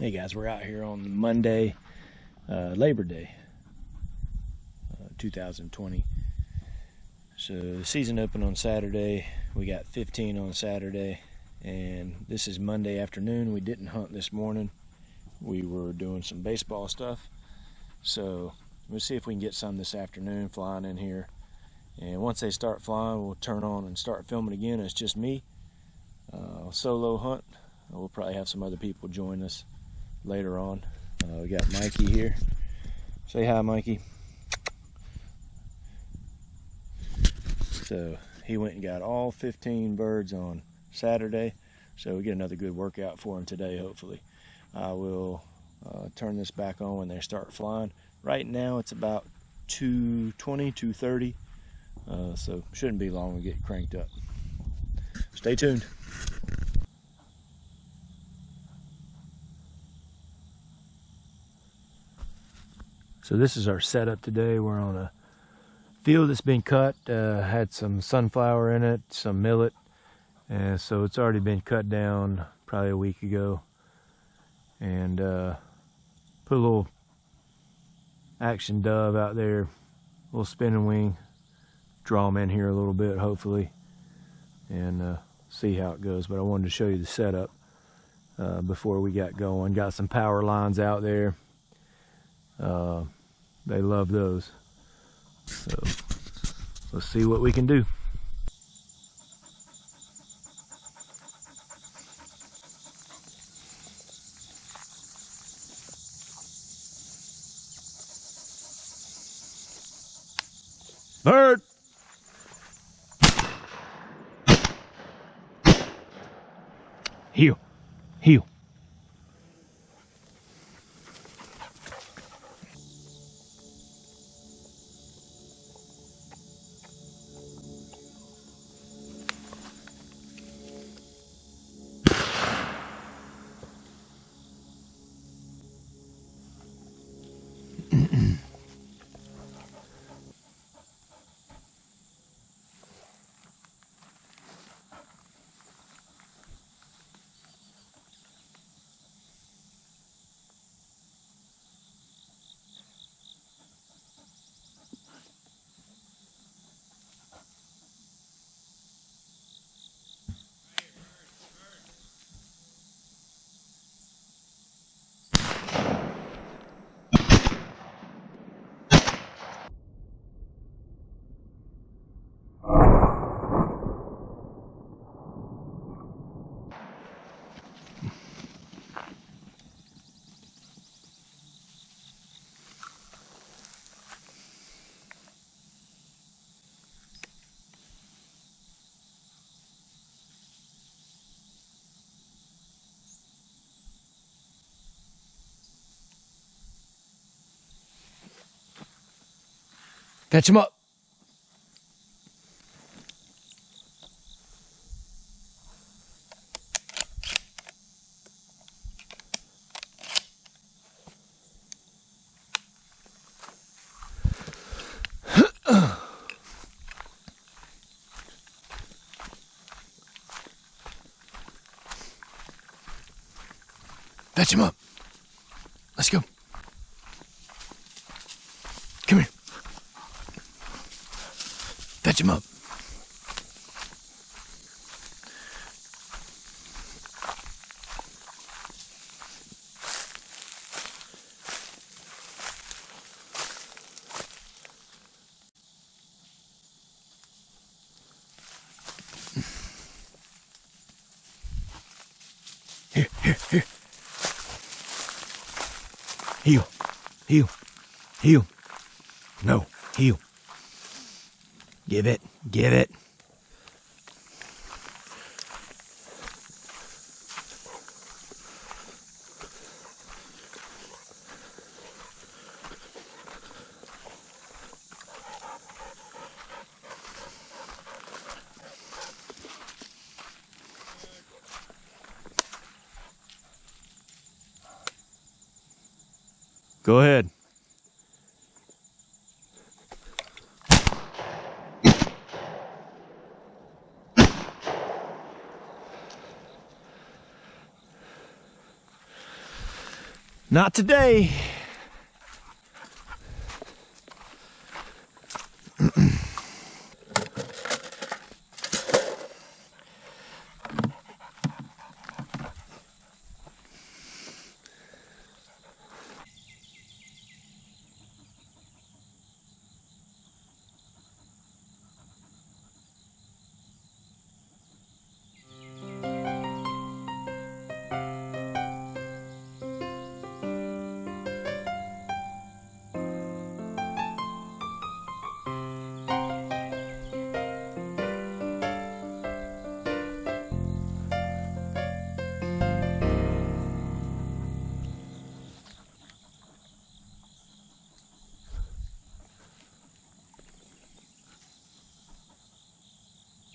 Hey guys, we're out here on Monday, Labor Day, 2020. So the season opened on Saturday. We got 15 on Saturday, and this is Monday afternoon. We didn't hunt this morning. We were doing some baseball stuff. So we'll see if we can get some this afternoon flying in here. And once they start flying, we'll turn on and start filming again. It's just me, solo hunt. We'll probably have some other people join us later on. We got Mikey here. Say hi, Mikey. So he went and got all 15 birds on Saturday, so we get another good workout for him today, hopefully. I will turn this back on when they start flying. Right now it's about 2:20, 2:30, so shouldn't be long to get cranked up. Stay tuned. So this is our setup today. We're on a field that's been cut, had some sunflower in it, some millet, and so it's already been cut down probably a week ago. And put a little action dove out there, a little spinning wing, draw them in here a little bit hopefully, and see how it goes. But I wanted to show you the setup before we got going. Got some power lines out there. They love those. So let's see what we can do. Bird! Heel. Heel. Catch him up. Fetch him up. Let's go. Come here. Fetch him up. Here. Heel. No, heel. Give it. Go ahead. Not today.